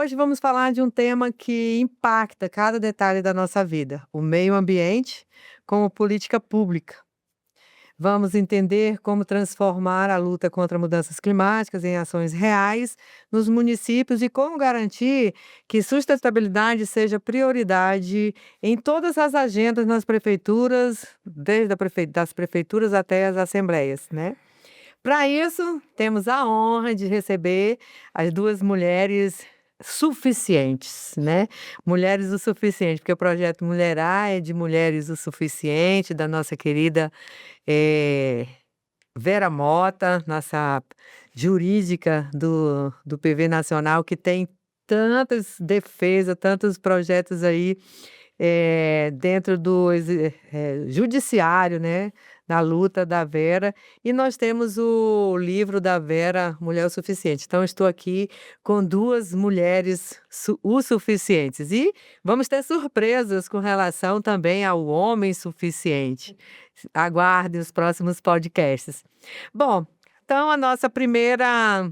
Hoje vamos falar de um tema que impacta cada detalhe da nossa vida, o meio ambiente como política pública. Vamos entender como transformar a luta contra mudanças climáticas em ações reais nos municípios e como garantir que sustentabilidade seja prioridade em todas as agendas nas prefeituras, desde das prefeituras até as assembleias, né? Para isso, temos a honra de receber as 2 mulheres suficientes, né. Mulheres o suficiente, porque o projeto Mulherá é de mulheres o suficiente, da nossa querida, eh, Vera Mota, nossa jurídica do PV Nacional, que tem tantas defesas, tantos projetos aí dentro do judiciário, né, na luta da Vera, e nós temos o livro da Vera, Mulher o Suficiente. Então estou aqui com 2 mulheres o suficientes, e vamos ter surpresas com relação também ao homem suficiente. Aguardem os próximos podcasts. Bom, então a nossa primeira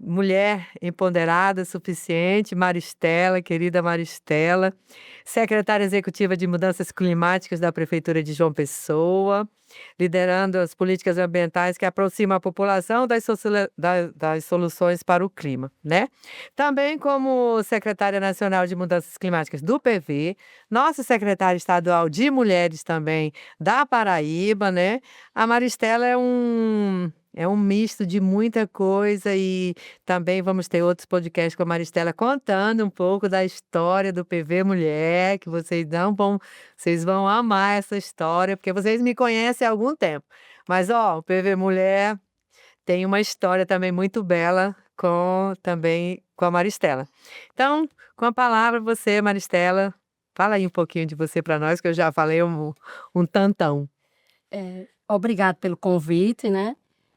mulher empoderada, suficiente, Maristela, querida Maristela, secretária executiva de Mudanças Climáticas da Prefeitura de João Pessoa, liderando as políticas ambientais que aproximam a população das soluções para o clima, né? Também como secretária nacional de Mudanças Climáticas do PV, nossa secretária estadual de Mulheres também da Paraíba, né? A Maristela é um misto de muita coisa e também vamos ter outros podcasts com a Maristela contando um pouco da história do PV Mulher, que vocês vão amar essa história, porque vocês me conhecem há algum tempo. Mas, ó, o PV Mulher tem uma história também muito bela também com a Maristela. Então, com a palavra você, Maristela, fala aí um pouquinho de você para nós, que eu já falei um tantão. Obrigado pelo convite, né?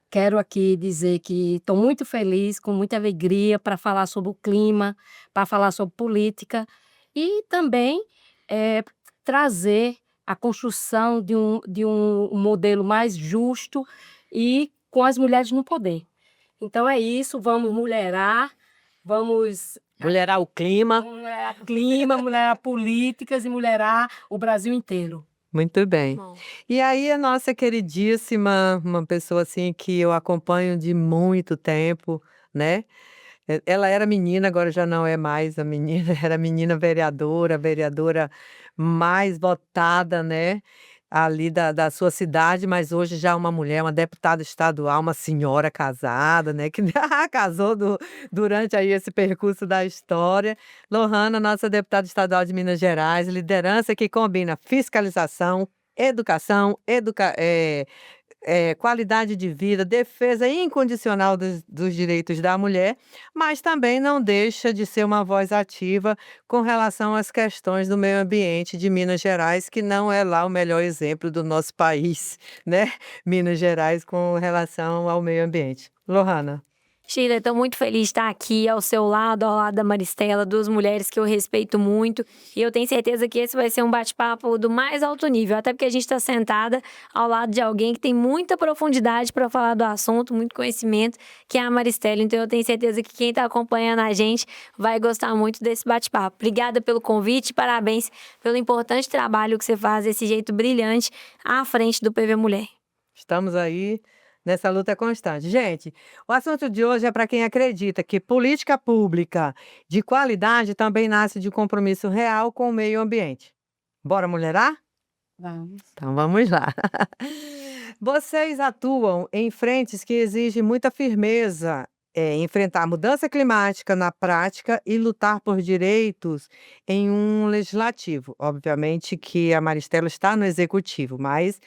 Quero aqui dizer que estou muito feliz, com muita alegria para falar sobre o clima, para falar sobre política e também trazer a construção de um modelo mais justo e com as mulheres no poder. Então é isso, vamos mulherar, vamos Mulherar o clima. mulherar políticas e mulherar o Brasil inteiro. Muito bem. Bom. E aí a nossa queridíssima, uma pessoa assim que eu acompanho de muito tempo, né? Ela era menina, agora já não é mais a menina, era menina vereadora, a vereadora mais votada, né? Ali da sua cidade, mas hoje já uma mulher, uma deputada estadual, uma senhora casada, né? Que casou durante aí esse percurso da história. Lohana, nossa deputada estadual de Minas Gerais, liderança que combina fiscalização, educação, qualidade de vida, defesa incondicional dos direitos da mulher, mas também não deixa de ser uma voz ativa com relação às questões do meio ambiente de Minas Gerais, que não é lá o melhor exemplo do nosso país, né? Minas Gerais com relação ao meio ambiente. Lohana. Sheila, estou muito feliz de estar aqui ao seu lado, ao lado da Maristela, 2 mulheres que eu respeito muito. E eu tenho certeza que esse vai ser um bate-papo do mais alto nível, até porque a gente está sentada ao lado de alguém que tem muita profundidade para falar do assunto, muito conhecimento, que é a Maristela. Então eu tenho certeza que quem está acompanhando a gente vai gostar muito desse bate-papo. Obrigada pelo convite, parabéns pelo importante trabalho que você faz, desse jeito brilhante, à frente do PV Mulher. Estamos aí nessa luta constante. Gente, o assunto de hoje é para quem acredita que política pública de qualidade também nasce de compromisso real com o meio ambiente. Bora mulherar? Vamos. Então vamos lá. Vocês atuam em frentes que exigem muita firmeza, enfrentar a mudança climática na prática e lutar por direitos em um legislativo. Obviamente que a Maristela está no executivo, mas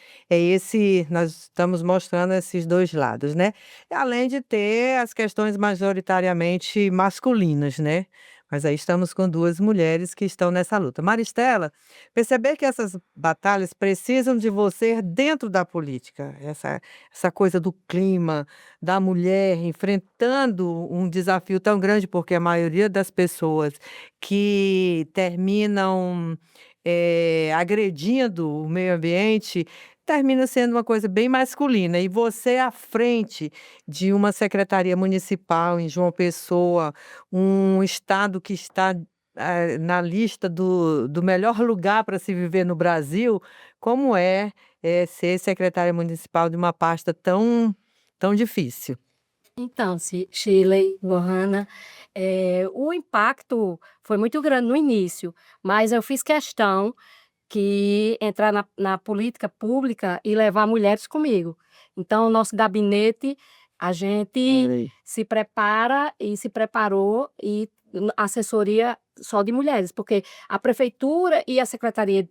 nós estamos mostrando esses 2 lados, né? Além de ter as questões majoritariamente masculinas, né? Mas aí estamos com 2 mulheres que estão nessa luta. Maristela, perceber que essas batalhas precisam de você dentro da política, essa coisa do clima, da mulher enfrentando um desafio tão grande, porque a maioria das pessoas que terminam, agredindo o meio ambiente, termina sendo uma coisa bem masculina. E você à frente de uma secretaria municipal em João Pessoa, um estado que está, na lista do melhor lugar para se viver no Brasil, como ser secretária municipal de uma pasta tão difícil? Então, Shirley, Lohana, o impacto foi muito grande no início, mas eu fiz questão que entrar na política pública e levar mulheres comigo. Então, o nosso gabinete, a gente Olha aí. se prepara e se preparou e assessoria só de mulheres, porque a prefeitura e a secretaria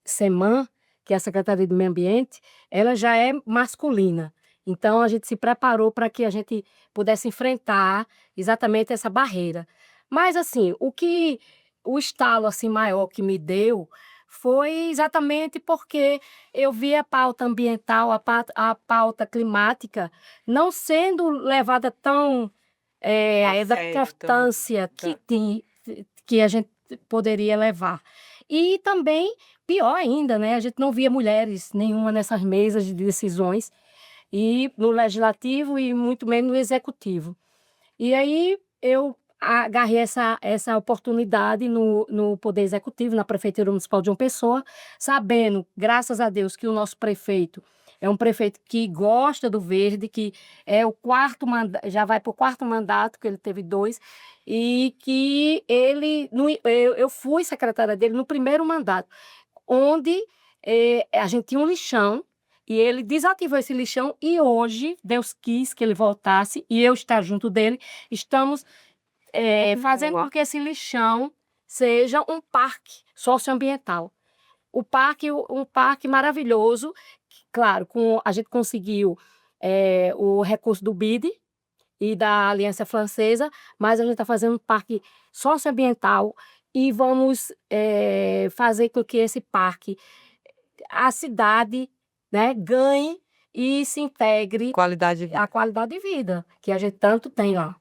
SEMAN, que é a Secretaria do Meio Ambiente, ela já é masculina. Então, a gente se preparou para que a gente pudesse enfrentar exatamente essa barreira. Mas, assim, o estalo assim, maior que me deu foi exatamente porque eu vi a pauta ambiental, a pauta climática não sendo levada tão A da sério também. importância Tá. que a gente poderia levar. E também, pior ainda, né, a gente não via mulheres nenhuma nessas mesas de decisões, e no legislativo e muito menos no executivo. E aí eu agarrei essa oportunidade no Poder Executivo, na Prefeitura Municipal de João Pessoa, sabendo, graças a Deus, que o nosso prefeito é um prefeito que gosta do verde, que é o quarto mandato, já vai para o quarto mandato, que ele teve 2, e que ele, eu fui secretária dele no primeiro mandato, onde a gente tinha um lixão, e ele desativou esse lixão, e hoje Deus quis que ele voltasse, e eu estar junto dele, estamos fazendo com que esse lixão seja um parque socioambiental. Um parque maravilhoso, claro, a gente conseguiu o recurso do BID e da Aliança Francesa, mas a gente está fazendo um parque socioambiental e vamos fazer com que esse parque, a cidade, né, ganhe e se integre Qualidade de vida. a qualidade de vida que a gente tanto tem lá.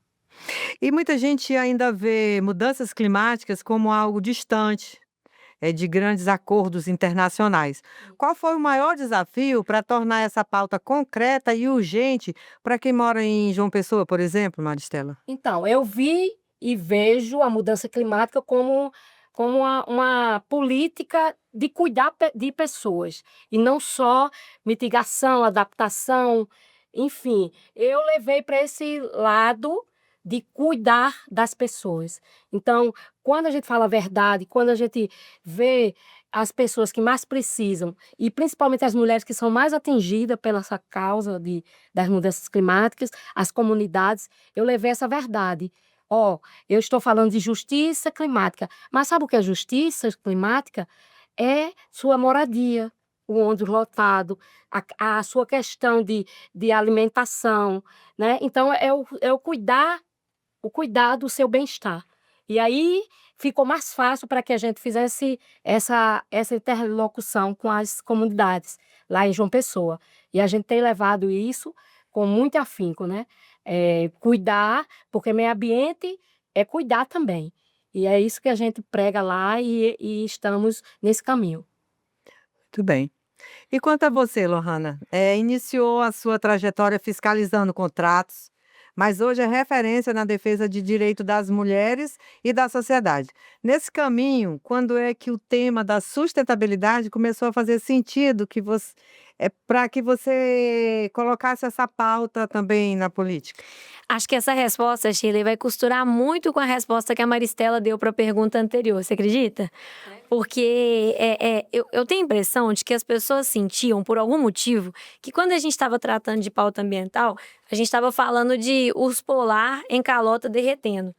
E muita gente ainda vê mudanças climáticas como algo distante, de grandes acordos internacionais. Qual foi o maior desafio para tornar essa pauta concreta e urgente para quem mora em João Pessoa, por exemplo, Maristela? Então, eu vi e vejo a mudança climática como uma política de cuidar de pessoas, e não só mitigação, adaptação, enfim. Eu levei para esse lado de cuidar das pessoas. Então, quando a gente fala a verdade, quando a gente vê as pessoas que mais precisam, e principalmente as mulheres que são mais atingidas pela essa causa das mudanças climáticas, as comunidades, eu levei essa verdade. Ó, eu estou falando de justiça climática, mas sabe o que é justiça climática? É sua moradia, o ônibus lotado, a sua questão de alimentação, né? Então, é o cuidar do seu bem-estar. E aí ficou mais fácil para que a gente fizesse essa interlocução com as comunidades lá em João Pessoa. E a gente tem levado isso com muito afinco, né? Cuidar, porque meio ambiente é cuidar também. E é isso que a gente prega lá e estamos nesse caminho. Muito bem. E quanto a você, Lohana, iniciou a sua trajetória fiscalizando contratos, mas hoje é referência na defesa de direito das mulheres e da sociedade. Nesse caminho, quando é que o tema da sustentabilidade começou a fazer sentido para que você colocasse essa pauta também na política? Acho que essa resposta, Shirley, vai costurar muito com a resposta que a Maristela deu para a pergunta anterior, você acredita? Porque eu tenho a impressão de que as pessoas sentiam, por algum motivo, que quando a gente estava tratando de pauta ambiental, a gente estava falando de urso polar em calota derretendo,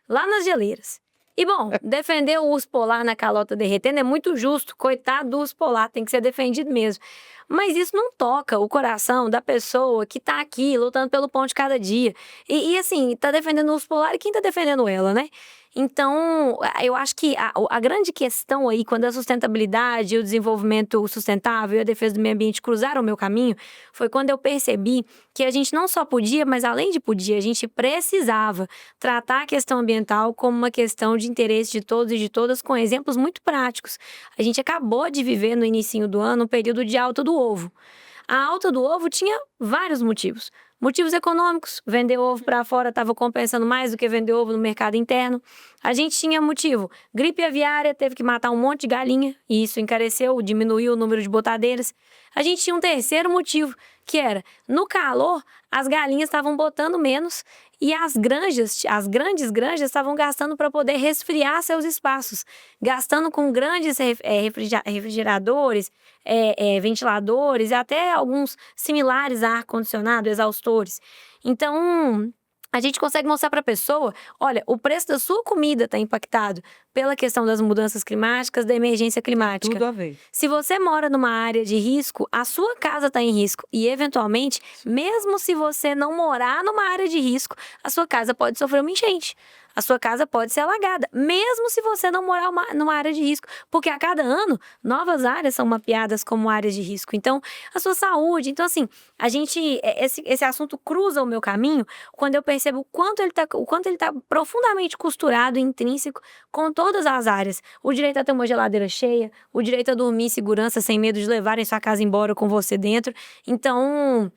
lá nas geleiras. E, bom, defender o urso polar na calota derretendo é muito justo, coitado do urso polar, tem que ser defendido mesmo. Mas isso não toca o coração da pessoa que tá aqui lutando pelo pão de cada dia. E assim, tá defendendo o urso polar e quem tá defendendo ela, né? Então, eu acho que a grande questão aí, quando a sustentabilidade, o desenvolvimento sustentável e a defesa do meio ambiente cruzaram o meu caminho, foi quando eu percebi que a gente não só podia, mas além de podia, a gente precisava tratar a questão ambiental como uma questão de interesse de todos e de todas, com exemplos muito práticos. A gente acabou de viver no início do ano um período de alta do ovo. A alta do ovo tinha vários motivos. Motivos econômicos, vender ovo para fora estava compensando mais do que vender ovo no mercado interno. A gente tinha motivo, gripe aviária, teve que matar um monte de galinha, e isso encareceu, diminuiu o número de botadeiras. A gente tinha um terceiro motivo, que era, no calor, as galinhas estavam botando menos e as grandes granjas estavam gastando para poder resfriar seus espaços, gastando com grandes refrigeradores, ventiladores e até alguns similares a ar-condicionado, exaustores. Então, a gente consegue mostrar para a pessoa, olha, o preço da sua comida está impactado pela questão das mudanças climáticas, da emergência climática. Tudo a ver. Se você mora numa área de risco, a sua casa está em risco. E, eventualmente, mesmo se você não morar numa área de risco, a sua casa pode sofrer uma enchente. A sua casa pode ser alagada, mesmo se você não morar numa área de risco. Porque a cada ano, novas áreas são mapeadas como áreas de risco. Então, a sua saúde. Então, assim, esse assunto cruza o meu caminho quando eu percebo o quanto ele tá profundamente costurado e intrínseco com todas as áreas. O direito a ter uma geladeira cheia, o direito a dormir em segurança sem medo de levarem sua casa embora com você dentro. Então,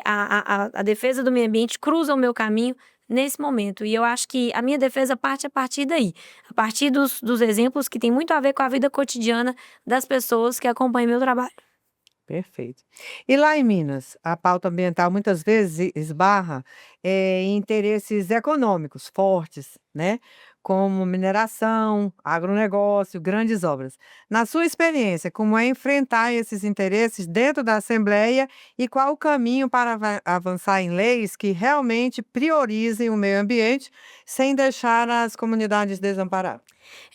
a defesa do meio ambiente cruza o meu caminho nesse momento. E eu acho que a minha defesa parte a partir daí. A partir dos exemplos que tem muito a ver com a vida cotidiana das pessoas que acompanham meu trabalho. Perfeito. E lá em Minas, a pauta ambiental muitas vezes esbarra em interesses econômicos fortes, né? Como mineração, agronegócio, grandes obras. Na sua experiência, como é enfrentar esses interesses dentro da Assembleia e qual o caminho para avançar em leis que realmente priorizem o meio ambiente sem deixar as comunidades desamparadas?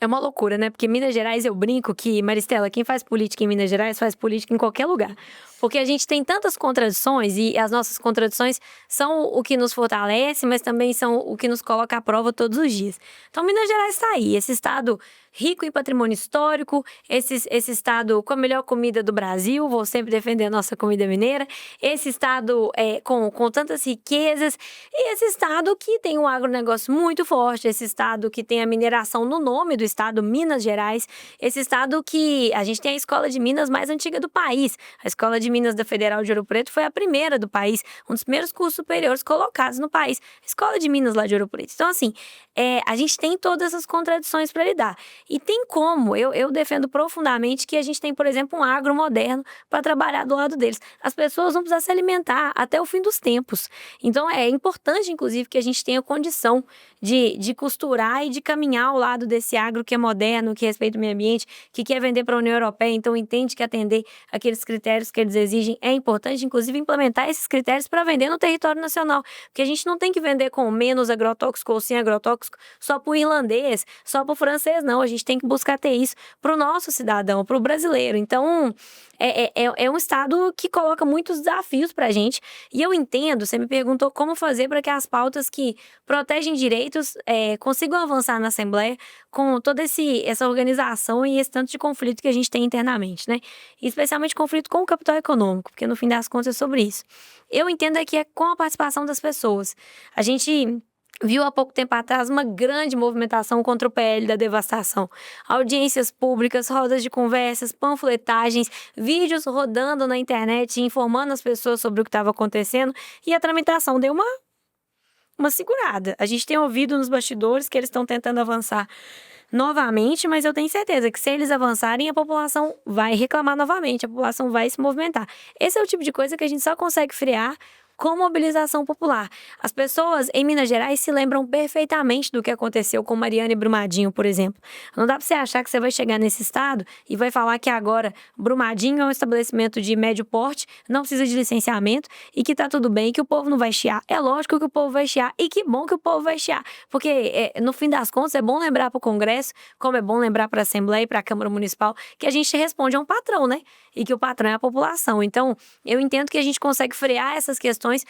É uma loucura, né? Porque Minas Gerais, eu brinco que, Maristela, quem faz política em Minas Gerais faz política em qualquer lugar. Porque a gente tem tantas contradições e as nossas contradições são o que nos fortalece, mas também são o que nos coloca à prova todos os dias. Então, Minas Gerais está aí, esse estado rico em patrimônio histórico, esse estado com a melhor comida do Brasil, vou sempre defender a nossa comida mineira, esse estado com tantas riquezas, e esse estado que tem um agronegócio muito forte, esse estado que tem a mineração no nome do estado, Minas Gerais, esse estado que a gente tem a escola de Minas mais antiga do país, a escola de Minas da Federal de Ouro Preto foi a primeira do país, um dos primeiros cursos superiores colocados no país, a escola de Minas lá de Ouro Preto. Então, assim, a gente tem todas essas contradições para lidar. E tem como, eu defendo profundamente que a gente tem, por exemplo, um agro moderno para trabalhar do lado deles. As pessoas vão precisar se alimentar até o fim dos tempos. Então, é importante, inclusive, que a gente tenha condição de costurar e de caminhar ao lado desse agro que é moderno, que respeita o meio ambiente, que quer vender para a União Europeia, então entende que atender aqueles critérios que eles exigem é importante, inclusive implementar esses critérios para vender no território nacional. Porque a gente não tem que vender com menos agrotóxico ou sem agrotóxico só para o irlandês, só para o francês, não. A gente tem que buscar ter isso para o nosso cidadão, para o brasileiro. Então, é um estado que coloca muitos desafios para a gente. E eu entendo, você me perguntou como fazer para que as pautas que protegem direitos consigam avançar na Assembleia com toda essa organização e esse tanto de conflito que a gente tem internamente, né? E especialmente conflito com o capital econômico, porque no fim das contas é sobre isso. Eu entendo que é com a participação das pessoas. A gente viu há pouco tempo atrás uma grande movimentação contra o PL da devastação. Audiências públicas, rodas de conversas, panfletagens, vídeos rodando na internet, informando as pessoas sobre o que estava acontecendo, e a tramitação deu uma segurada. A gente tem ouvido nos bastidores que eles estão tentando avançar novamente, mas eu tenho certeza que se eles avançarem, a população vai reclamar novamente, a população vai se movimentar. Esse é o tipo de coisa que a gente só consegue frear com mobilização popular. As pessoas em Minas Gerais se lembram perfeitamente do que aconteceu com Mariana e Brumadinho, por exemplo. Não dá para você achar que você vai chegar nesse estado e vai falar que agora Brumadinho é um estabelecimento de médio porte, não precisa de licenciamento e que tá tudo bem, que o povo não vai chiar. É lógico que o povo vai chiar e que bom que o povo vai chiar, porque no fim das contas é bom lembrar para o Congresso, como é bom lembrar para a Assembleia e para a Câmara Municipal, que a gente responde a um patrão, né? e que o patrão é a população. Então, eu entendo que a gente consegue frear essas questões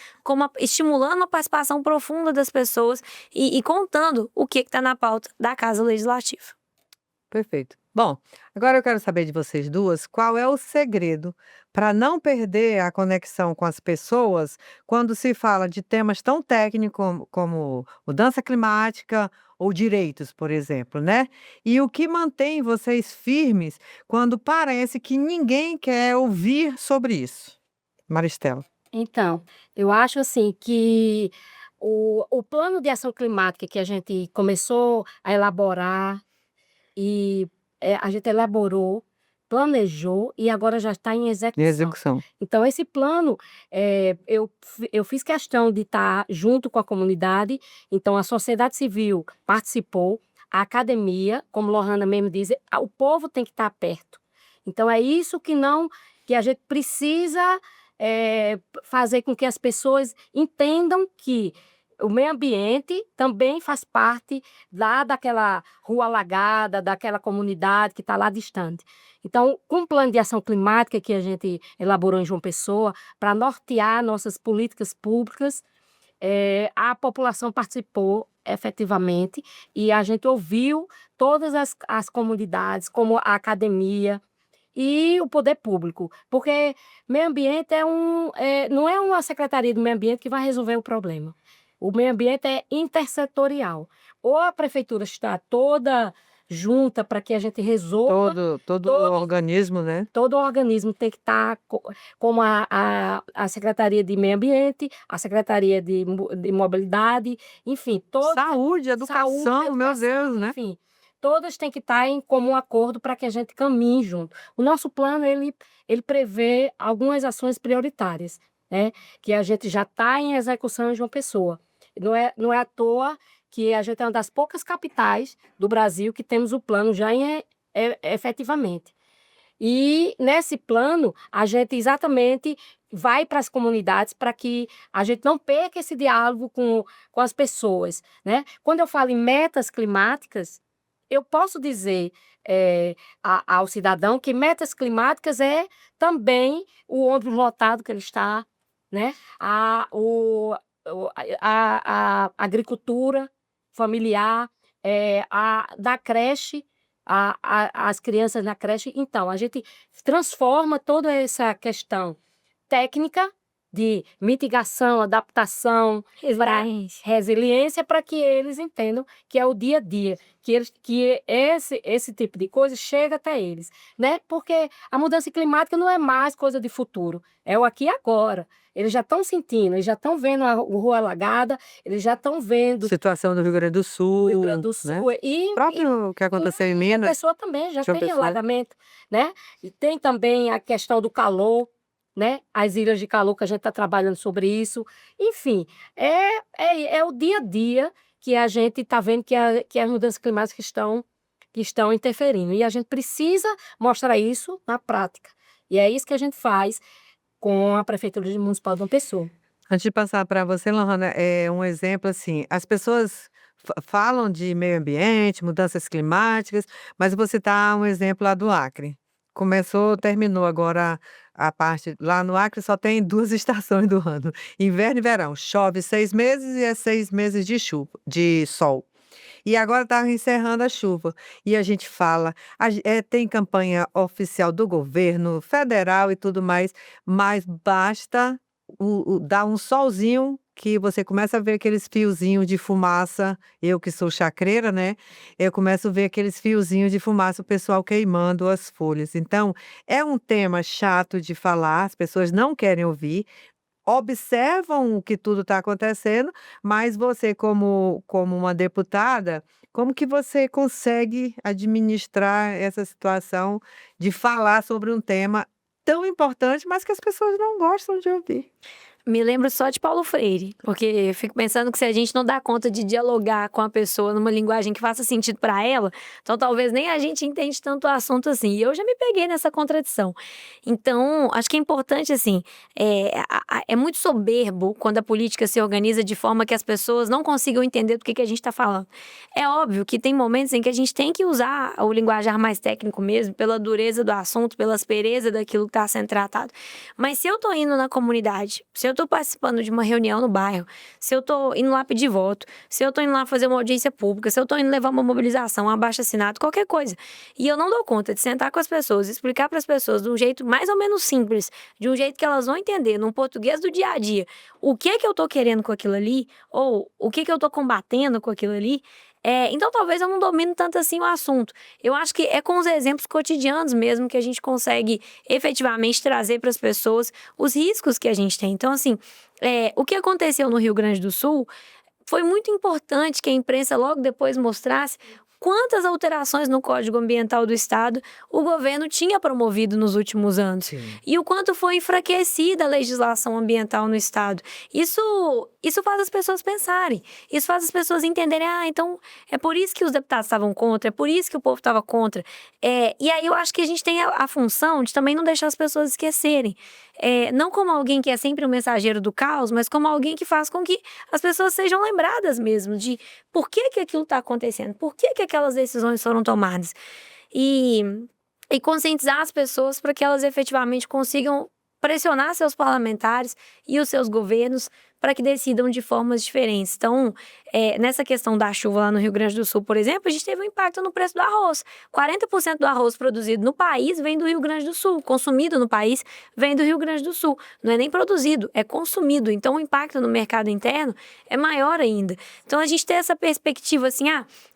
estimulando uma participação profunda das pessoas e contando o que está na pauta da Casa Legislativa. Perfeito. Bom, agora eu quero saber de vocês duas qual é o segredo para não perder a conexão com as pessoas quando se fala de temas tão técnicos como mudança climática ou direitos, por exemplo, né? E o que mantém vocês firmes quando parece que ninguém quer ouvir sobre isso? Maristela. Então, eu acho assim que o plano de ação climática que a gente começou a elaborar e a gente elaborou, planejou e agora já está em Em execução. execução. Então, esse plano, eu fiz questão de estar junto com a comunidade, então a sociedade civil participou, a academia, como Lohana mesmo diz, o povo tem que estar perto. Então, é isso que a gente precisa fazer com que as pessoas entendam que o meio ambiente também faz parte lá daquela rua alagada, daquela comunidade que está lá distante. Então, com o plano de ação climática que a gente elaborou em João Pessoa, para nortear nossas políticas públicas, a população participou efetivamente e a gente ouviu todas as comunidades, como a academia e o poder público, porque meio ambiente não é uma secretaria do meio ambiente que vai resolver o problema. O meio ambiente é intersetorial. Ou a prefeitura está toda junta para que a gente resolva, Todo todos organismo, né? todo o organismo tem que estar como a Secretaria de Meio Ambiente, a Secretaria de Mobilidade, enfim, Saúde, educação, meu Deus, né? enfim, todas têm que estar em comum acordo para que a gente caminhe junto. O nosso plano, ele prevê algumas ações prioritárias, né, que a gente já está em execução em João Pessoa. Não é à toa que a gente é uma das poucas capitais do Brasil que temos o plano já efetivamente. E nesse plano, a gente exatamente vai para as comunidades para que a gente não perca esse diálogo com as pessoas, né? Quando eu falo em metas climáticas, eu posso dizer ao cidadão que metas climáticas é também o ônibus lotado que ele está, né? A agricultura familiar, da creche, as crianças na creche. Então, a gente transforma toda essa questão técnica de mitigação, adaptação, resiliência para que eles entendam que é o dia a dia, que esse tipo de coisa chega até eles, né? Porque a mudança climática não é mais coisa de futuro, é o aqui e agora. Eles já estão sentindo, eles já estão vendo a rua alagada, eles já estão vendo Situação do Rio Grande do Sul, o Rio Grande do né? Sul O próprio que aconteceu em João Minas. Pessoa também já João tem Pessoa. alagamento, né? E tem também a questão do calor, né? As ilhas de calor que a gente está trabalhando sobre isso. Enfim, é o dia a dia que a gente está vendo que as mudanças climáticas que estão interferindo. E a gente precisa mostrar isso na prática. E é isso que a gente faz com a Prefeitura Municipal de João Pessoa. Antes de passar para você, Lohana, é um exemplo assim, as pessoas falam de meio ambiente, mudanças climáticas, mas você está um exemplo lá do Acre. Terminou agora a parte lá no Acre só tem 2 estações do ano, inverno e verão. Chove 6 meses e é 6 meses de sol. E agora está encerrando a chuva. E a gente fala, tem campanha oficial do governo federal e tudo mais, mas basta dar um solzinho que você começa a ver aqueles fiozinhos de fumaça. Eu que sou chacreira, né? Eu começo a ver aqueles fiozinhos de fumaça, o pessoal queimando as folhas. Então, é um tema chato de falar, as pessoas não querem ouvir. Observam o que tudo está acontecendo, mas você como uma deputada, como que você consegue administrar essa situação de falar sobre um tema tão importante, mas que as pessoas não gostam de ouvir? me lembro só de Paulo Freire, porque eu fico pensando que se a gente não dá conta de dialogar com a pessoa numa linguagem que faça sentido para ela, então talvez nem a gente entende tanto o assunto assim. E eu já me peguei nessa contradição. Então, acho que é importante, assim, é muito soberbo quando a política se organiza de forma que as pessoas não consigam entender do que a gente está falando. É óbvio que tem momentos em que a gente tem que usar o linguajar mais técnico mesmo, pela dureza do assunto, pela aspereza daquilo que está sendo tratado. Mas se eu tô indo na comunidade, se eu tô participando de uma reunião no bairro, se eu tô indo lá pedir voto, se eu tô indo lá fazer uma audiência pública, se eu tô indo levar uma mobilização, um abaixo-assinado, qualquer coisa, e eu não dou conta de sentar com as pessoas, explicar para as pessoas de um jeito mais ou menos simples, de um jeito que elas vão entender, num português do dia a dia, o que eu tô querendo com aquilo ali, ou o que eu tô combatendo com aquilo ali, então talvez eu não domine tanto assim o assunto. Eu acho que é com os exemplos cotidianos mesmo que a gente consegue efetivamente trazer para as pessoas os riscos que a gente tem. Então, assim, o que aconteceu no Rio Grande do Sul foi muito importante que a imprensa logo depois mostrasse quantas alterações no Código Ambiental do Estado o governo tinha promovido nos últimos anos. Sim. E o quanto foi enfraquecida a legislação ambiental no Estado. Isso faz as pessoas pensarem. Isso faz as pessoas entenderem, então é por isso que os deputados estavam contra, é por isso que o povo estava contra. E aí eu acho que a gente tem a função de também não deixar as pessoas esquecerem. Não como alguém que é sempre o mensageiro do caos, mas como alguém que faz com que as pessoas sejam lembradas mesmo de por que aquilo está acontecendo, por que aquelas decisões foram tomadas. E conscientizar as pessoas para que elas efetivamente consigam pressionar seus parlamentares e os seus governos para que decidam de formas diferentes. Então, nessa questão da chuva lá no Rio Grande do Sul, por exemplo, a gente teve um impacto no preço do arroz. 40% do arroz produzido no país vem do Rio Grande do Sul, consumido no país vem do Rio Grande do Sul. Não é nem produzido, é consumido. Então, o impacto no mercado interno é maior ainda. Então, a gente tem essa perspectiva assim,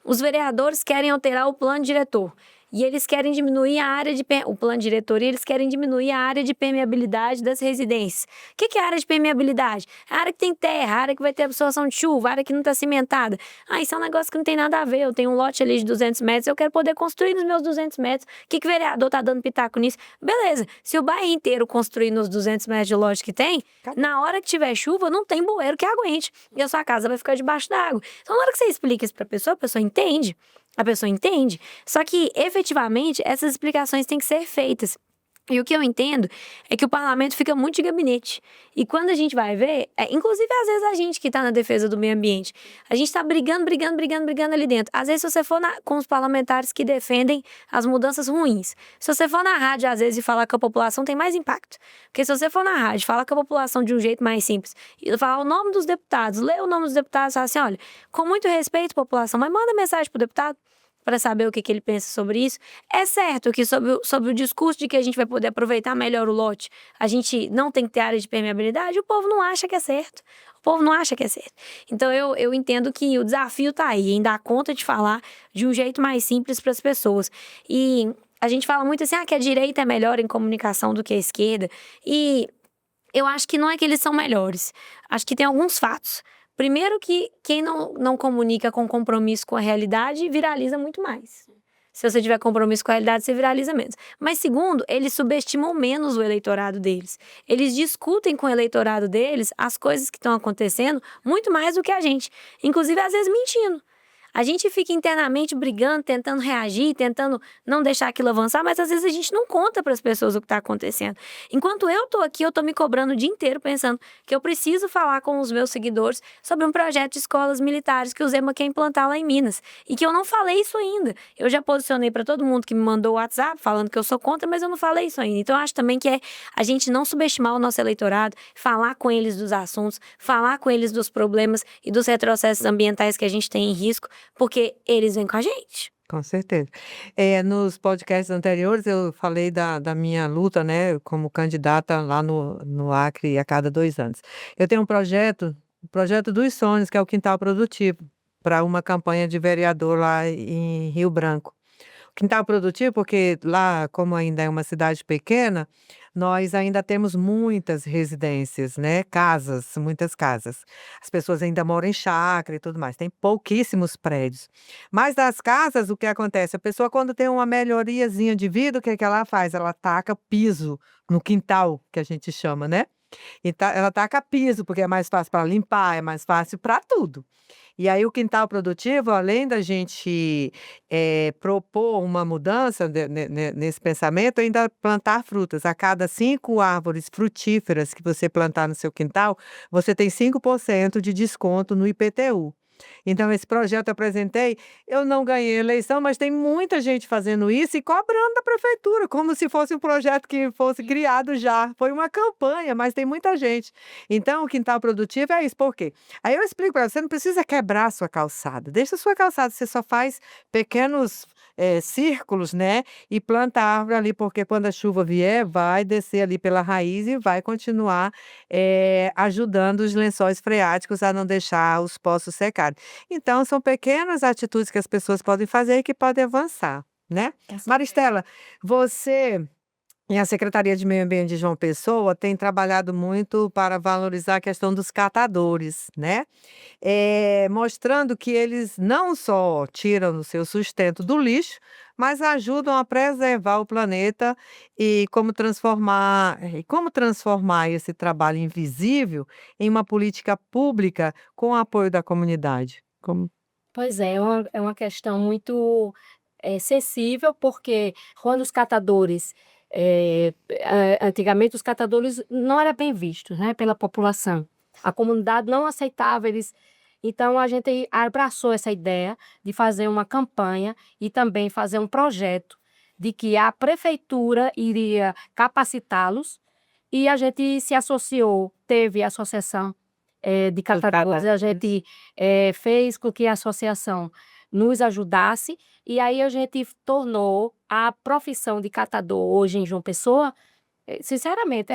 os vereadores querem alterar o plano diretor. E eles querem diminuir a área de... O plano de diretoria, eles querem diminuir a área de permeabilidade das residências. O que é a área de permeabilidade? A área que tem terra, a área que vai ter absorção de chuva, a área que não está cimentada. Isso é um negócio que não tem nada a ver. Eu tenho um lote ali de 200 metros, eu quero poder construir nos meus 200 metros. O que o vereador está dando pitaco nisso? Beleza, se o bairro inteiro construir nos 200 metros de lote que tem, na hora que tiver chuva, não tem bueiro que aguente. E a sua casa vai ficar debaixo d'água. Então, na hora que você explica isso para a pessoa entende. A pessoa entende, só que efetivamente essas explicações têm que ser feitas. E o que eu entendo é que o parlamento fica muito de gabinete. E quando a gente vai ver, inclusive às vezes a gente que está na defesa do meio ambiente, a gente está brigando ali dentro. Às vezes se você for com os parlamentares que defendem as mudanças ruins, se você for na rádio às vezes e falar com a população, tem mais impacto. Porque se você for na rádio e falar com a população de um jeito mais simples, e falar o nome dos deputados, ler o nome dos deputados, falar assim, olha, com muito respeito, população, mas manda mensagem pro deputado para saber o que ele pensa sobre isso. É certo que sobre o discurso de que a gente vai poder aproveitar melhor o lote, a gente não tem que ter área de permeabilidade, o povo não acha que é certo. O povo não acha que é certo. Então eu entendo que o desafio está aí, em dar conta de falar de um jeito mais simples para as pessoas. E a gente fala muito assim, que a direita é melhor em comunicação do que a esquerda. E eu acho que não é que eles são melhores. Acho que tem alguns fatos. Primeiro que quem não comunica com compromisso com a realidade viraliza muito mais. Se você tiver compromisso com a realidade, você viraliza menos. Mas segundo, eles subestimam menos o eleitorado deles. Eles discutem com o eleitorado deles as coisas que estão acontecendo muito mais do que a gente. Inclusive, às vezes, mentindo. A gente fica internamente brigando, tentando reagir, tentando não deixar aquilo avançar, mas às vezes a gente não conta para as pessoas o que está acontecendo. Enquanto eu estou aqui, eu estou me cobrando o dia inteiro pensando que eu preciso falar com os meus seguidores sobre um projeto de escolas militares que o Zema quer implantar lá em Minas. E que eu não falei isso ainda. Eu já posicionei para todo mundo que me mandou o WhatsApp falando que eu sou contra, mas eu não falei isso ainda. Então eu acho também que é a gente não subestimar o nosso eleitorado, falar com eles dos assuntos, falar com eles dos problemas e dos retrocessos ambientais que a gente tem em risco, porque eles vêm com a gente. Com certeza. Nos podcasts anteriores eu falei da minha luta, né, como candidata lá no Acre a cada 2 anos. Eu tenho um projeto, o projeto dos sonhos, que é o Quintal Produtivo, para uma campanha de vereador lá em Rio Branco. Quintal Produtivo, porque lá, como ainda é uma cidade pequena, nós ainda temos muitas residências, né, casas, muitas casas. As pessoas ainda moram em chácara e tudo mais, tem pouquíssimos prédios. Mas das casas, o que acontece? A pessoa quando tem uma melhoriazinha de vida, o que ela faz? Ela taca piso no quintal, que a gente chama, né. E ela taca piso, porque é mais fácil para limpar, é mais fácil para tudo. E aí o quintal produtivo, além da gente, propor uma mudança nesse pensamento, ainda plantar frutas. A cada 5 árvores frutíferas que você plantar no seu quintal, você tem 5% de desconto no IPTU. Então esse projeto eu apresentei, eu não ganhei eleição, mas tem muita gente fazendo isso e cobrando da prefeitura, como se fosse um projeto que fosse criado já. Foi uma campanha, mas tem muita gente. Então o quintal produtivo é isso, por quê? Aí eu explico para você, não precisa quebrar a sua calçada, deixa a sua calçada, você só faz pequenos, círculos, né, e planta a árvore ali, porque quando a chuva vier, vai descer ali pela raiz e vai continuar, ajudando os lençóis freáticos a não deixar os poços secarem. Então são pequenas atitudes que as pessoas podem fazer e que podem avançar, né. Com certeza. Maristela, você e a Secretaria de Meio Ambiente de João Pessoa tem trabalhado muito para valorizar a questão dos catadores, né, mostrando que eles não só tiram o seu sustento do lixo, mas ajudam a preservar o planeta e como transformar esse trabalho invisível em uma política pública com o apoio da comunidade. Como Pois é, é uma questão muito, sensível, porque quando os catadores, antigamente os catadores não era bem vistos, né, pela população. A comunidade não aceitava eles, então a gente abraçou essa ideia de fazer uma campanha e também fazer um projeto de que a prefeitura iria capacitá-los, e a gente se associou, teve a associação, de catadores, a gente, fez com que a associação nos ajudasse, e aí a gente tornou a profissão de catador hoje em João Pessoa, sinceramente,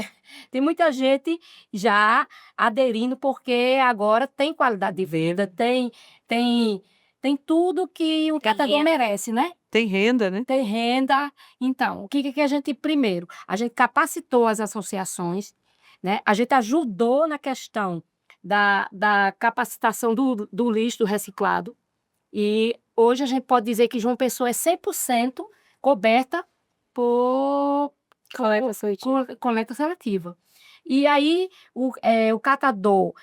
tem muita gente já aderindo, porque agora tem qualidade de vida, tem tem tudo que um catador renda. merece, né. tem renda, né? Tem renda. Então, o que a gente primeiro, a gente capacitou as associações, né, a gente ajudou na questão da capacitação do lixo, do reciclado, e hoje a gente pode dizer que João Pessoa é 100% coberta por Coleta seletiva. coleta seletiva. E aí o catador,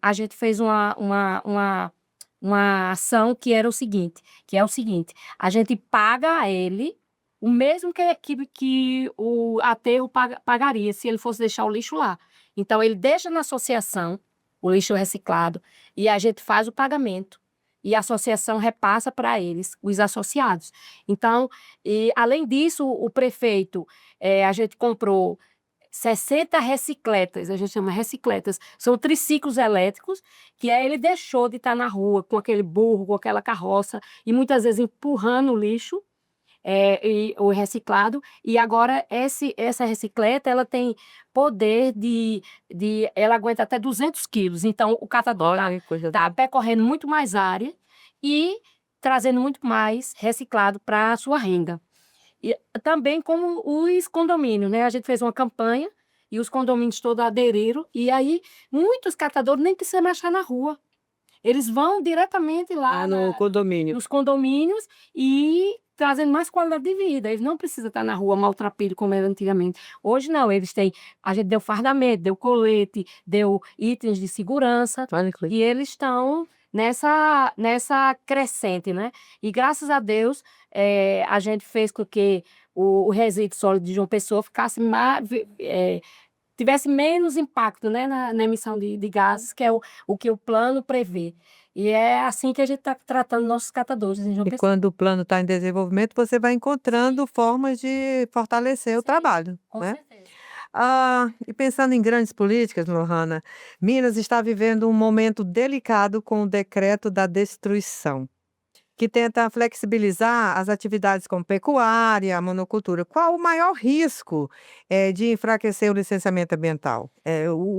a gente fez uma ação que era o seguinte, que é o seguinte: a gente paga a ele o mesmo que o aterro pagaria se ele fosse deixar o lixo lá. Então ele deixa na associação o lixo reciclado e a gente faz o pagamento, e a associação repassa para eles, os associados. Então, e além disso, o prefeito, a gente comprou 60 recicletas, a gente chama recicletas, são triciclos elétricos, que aí ele deixou de estar na rua com aquele burro, com aquela carroça, e muitas vezes empurrando o lixo, e o reciclado, e agora essa recicleta, ela tem poder ela aguenta até 200 quilos, então o catador Olha que coisa está percorrendo muito mais área e trazendo muito mais reciclado para a sua renda. E também como os condomínios, né, a gente fez uma campanha e os condomínios todos aderiram, e aí muitos catadores nem precisam mais estar na rua. Eles vão diretamente lá no condomínio. nos condomínios e trazendo mais qualidade de vida. Eles não precisam estar na rua maltrapilho como era antigamente. Hoje não, a gente deu fardamento, deu colete, deu itens de segurança, Olha que e eles estão nessa crescente, né. E graças a Deus, a gente fez com que o resíduo sólido de João Pessoa tivesse menos impacto, né, na emissão de gases, que é o que o plano prevê. E é assim que a gente está tratando nossos catadores em João E Pessoa. quando o plano está em desenvolvimento, você vai encontrando formas de fortalecer o trabalho, Com né? certeza. E pensando em grandes políticas, Lohana, Minas está vivendo um momento delicado com o decreto da destruição, que tenta flexibilizar as atividades como pecuária, a monocultura. Qual o maior risco, de enfraquecer o licenciamento ambiental?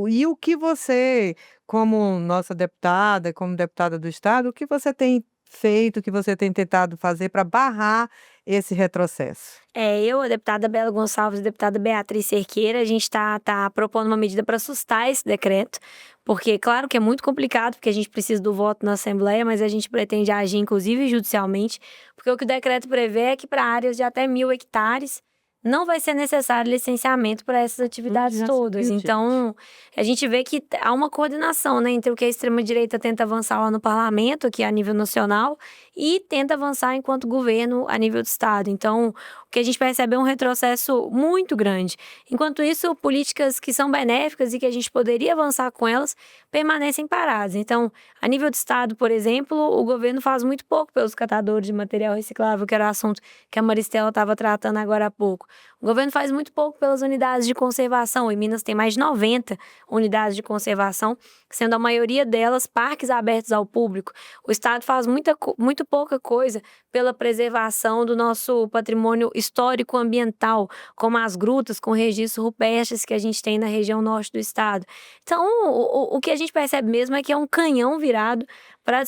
E o que você, como nossa deputada, como deputada do estado, o que você tem feito, o que você tem tentado fazer para barrar esse retrocesso? Eu, a deputada Bela Gonçalves e a deputada Beatriz Cerqueira, a gente está propondo uma medida para assustar esse decreto, porque claro que é muito complicado, porque a gente precisa do voto na Assembleia, mas a gente pretende agir inclusive judicialmente, porque o que o decreto prevê é que para áreas de até 1.000 hectares não vai ser necessário licenciamento para essas atividades já todas. sabia Então, a gente vê que há uma coordenação, né, entre o que a extrema-direita tenta avançar lá no parlamento, que é a nível nacional, e tenta avançar enquanto governo a nível do estado. Então, o que a gente percebe é um retrocesso muito grande. Enquanto isso, políticas que são benéficas e que a gente poderia avançar com elas permanecem paradas. Então, a nível do estado, por exemplo, o governo faz muito pouco pelos catadores de material reciclável, que era o assunto que a Maristela estava tratando agora há pouco. O governo faz muito pouco pelas unidades de conservação. Em Minas tem mais de 90 unidades de conservação, sendo a maioria delas parques abertos ao público. O estado faz muito pouca coisa pela preservação do nosso patrimônio histórico ambiental, como as grutas com registros rupestres que a gente tem na região norte do estado. Então, o que a gente percebe mesmo é que é um canhão virado para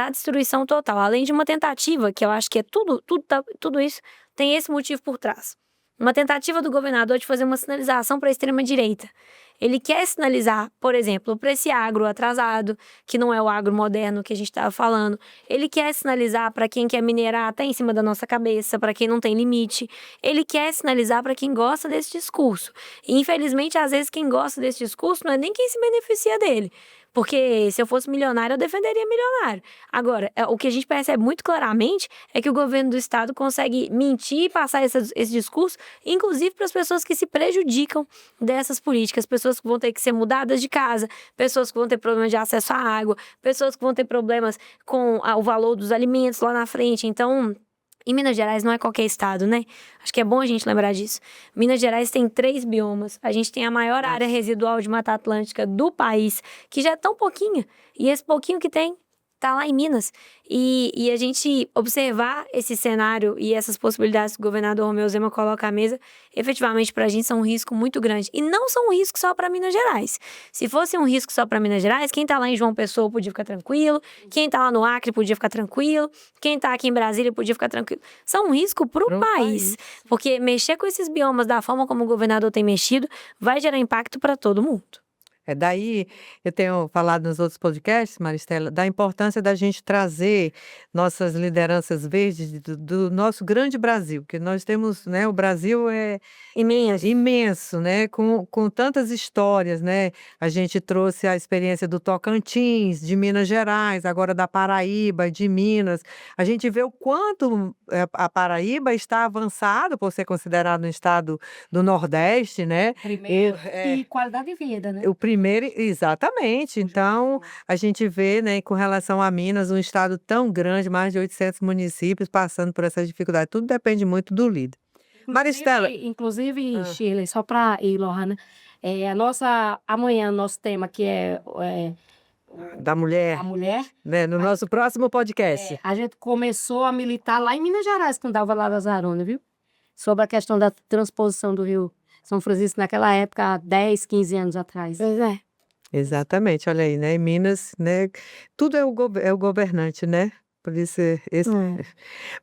a destruição total, além de uma tentativa, que eu acho que é tudo isso tem esse motivo por trás. Uma tentativa do governador de fazer uma sinalização para a extrema-direita. Ele quer sinalizar, por exemplo, para esse agro atrasado, que não é o agro moderno que a gente estava falando. Ele quer sinalizar para quem quer minerar até em cima da nossa cabeça, para quem não tem limite. Ele quer sinalizar para quem gosta desse discurso. E, infelizmente, às vezes, quem gosta desse discurso não é nem quem se beneficia dele. Porque se eu fosse milionário, eu defenderia milionário. Agora, o que a gente percebe muito claramente é que o governo do estado consegue mentir e passar esse discurso, inclusive para as pessoas que se prejudicam dessas políticas, pessoas que vão ter que ser mudadas de casa, pessoas que vão ter problemas de acesso à água, pessoas que vão ter problemas com o valor dos alimentos lá na frente. Então, em Minas Gerais não é qualquer estado, né? Acho que é bom a gente lembrar disso. Minas Gerais tem 3 biomas. A gente tem a maior área residual de Mata Atlântica do país, que já é tão pouquinho. E esse pouquinho que tem tá lá em Minas. E a gente observar esse cenário e essas possibilidades que o governador Romeu Zema coloca à mesa, efetivamente para a gente são um risco muito grande. E não são um risco só para Minas Gerais. Se fosse um risco só para Minas Gerais, quem tá lá em João Pessoa podia ficar tranquilo, quem tá lá no Acre podia ficar tranquilo, quem tá aqui em Brasília podia ficar tranquilo. São um risco para o país. Porque mexer com esses biomas da forma como o governador tem mexido vai gerar impacto para todo mundo. Daí eu tenho falado nos outros podcasts, Maristela, da importância da gente trazer nossas lideranças verdes do nosso grande Brasil, que nós temos, né, o Brasil é Imenso. imenso, né, com tantas histórias, né? A gente trouxe a experiência do Tocantins, de Minas Gerais, agora da Paraíba, de Minas. A gente vê o quanto a Paraíba está avançado por ser considerado um estado do Nordeste, né? Primeiro, É. e qualidade de vida, né? O primeiro exatamente. Então, a gente vê, né, com relação a Minas, um estado tão grande, mais de 800 municípios passando por essas dificuldades. Tudo depende muito do líder. Maristela. Inclusive, Shirley, só para ir, Lohana, amanhã, nosso tema que é Da mulher, a mulher, né, no nosso próximo podcast. a gente começou a militar lá em Minas Gerais, com Dalva Lazarone, viu? Sobre a questão da transposição do Rio São Francisco naquela época, há 10, 15 anos atrás. Pois é. Exatamente, olha aí, né, em Minas, né, tudo é o governante, né? Por isso esse.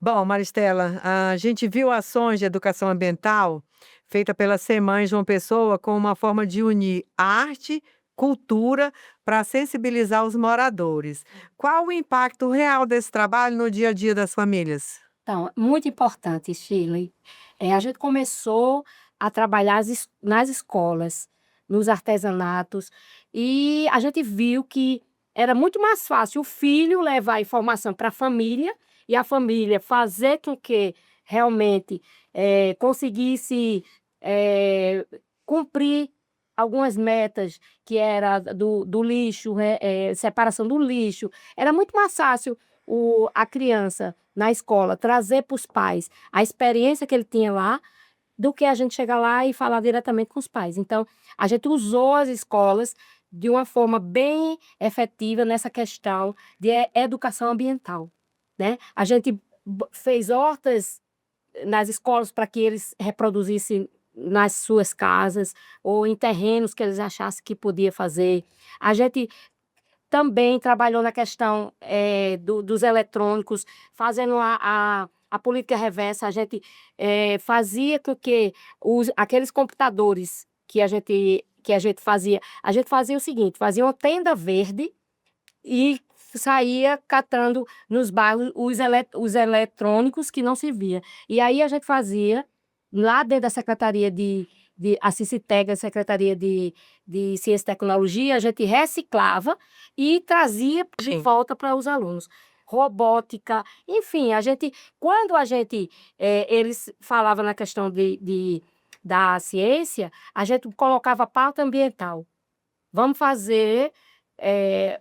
Bom, Maristela, a gente viu ações de educação ambiental feita pela SEMAN em João Pessoa como uma forma de unir arte, cultura para sensibilizar os moradores. Qual o impacto real desse trabalho no dia a dia das famílias? Então, muito importante, Shirley. A gente começou a trabalhar nas escolas, nos artesanatos, e a gente viu que era muito mais fácil o filho levar a informação para a família e a família fazer com que realmente conseguisse cumprir algumas metas, que era do lixo, separação do lixo. Era muito mais fácil a criança na escola trazer para os pais a experiência que ele tinha lá, do que a gente chegar lá e falar diretamente com os pais. Então, a gente usou as escolas de uma forma bem efetiva nessa questão de educação ambiental, né? A gente fez hortas nas escolas para que eles reproduzissem nas suas casas ou em terrenos que eles achassem que podia fazer. A gente também trabalhou na questão dos eletrônicos, fazendo a política reversa. A gente fazia com que aqueles computadores que a gente fazia o seguinte: fazia uma tenda verde e saía catando nos bairros os eletrônicos que não servia. E aí a gente fazia lá dentro da Secretaria a Ciciteg, a Secretaria de Ciência e Tecnologia, a gente reciclava e trazia de Sim. volta para os alunos. Robótica, enfim, quando eles falavam na questão da ciência, a gente colocava pauta ambiental. Vamos fazer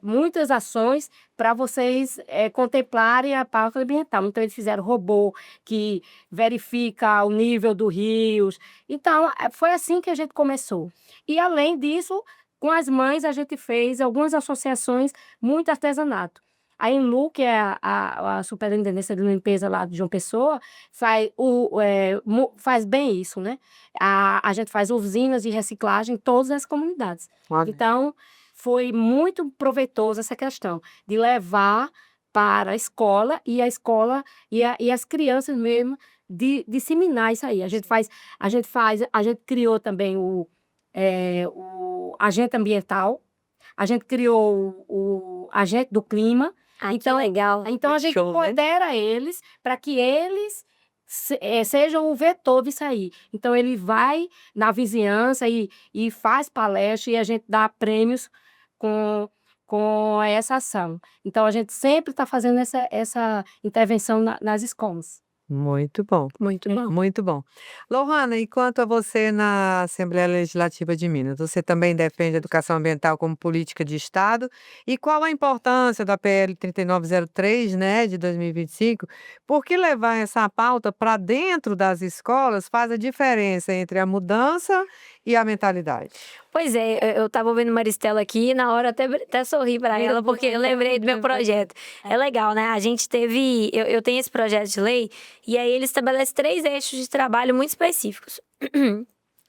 muitas ações para vocês contemplarem a pauta ambiental. Então, eles fizeram robô que verifica o nível dos rios. Então, foi assim que a gente começou. E, além disso, com as mães, a gente fez algumas associações, muito artesanato. A Enlu, que é a Superintendência de Limpeza lá de João Pessoa, faz bem isso, né? A gente faz oficinas de reciclagem em todas as comunidades. Olha. Então, foi muito proveitoso essa questão de levar para a escola e e as crianças mesmo disseminar isso aí. A gente criou também o agente ambiental, a gente criou o agente do clima. Então, legal. Então, a gente Show, né? empodera eles para que eles sejam o vetor disso aí. Então, ele vai na vizinhança e faz palestra e a gente dá prêmios com essa ação. Então, a gente sempre está fazendo essa intervenção nas escolas. Muito bom. Muito bom. Muito bom. Lohana, e quanto a você na Assembleia Legislativa de Minas, você também defende a educação ambiental como política de Estado? E qual a importância da PL 3903, né, de 2025? Por que levar essa pauta para dentro das escolas faz a diferença entre a mudança e a mentalidade? Pois é, eu estava ouvindo Maristela aqui e na hora até sorri para ela, porque eu lembrei do meu projeto. É legal, né? A gente teve. Eu tenho esse projeto de lei e aí ele estabelece 3 eixos de trabalho muito específicos.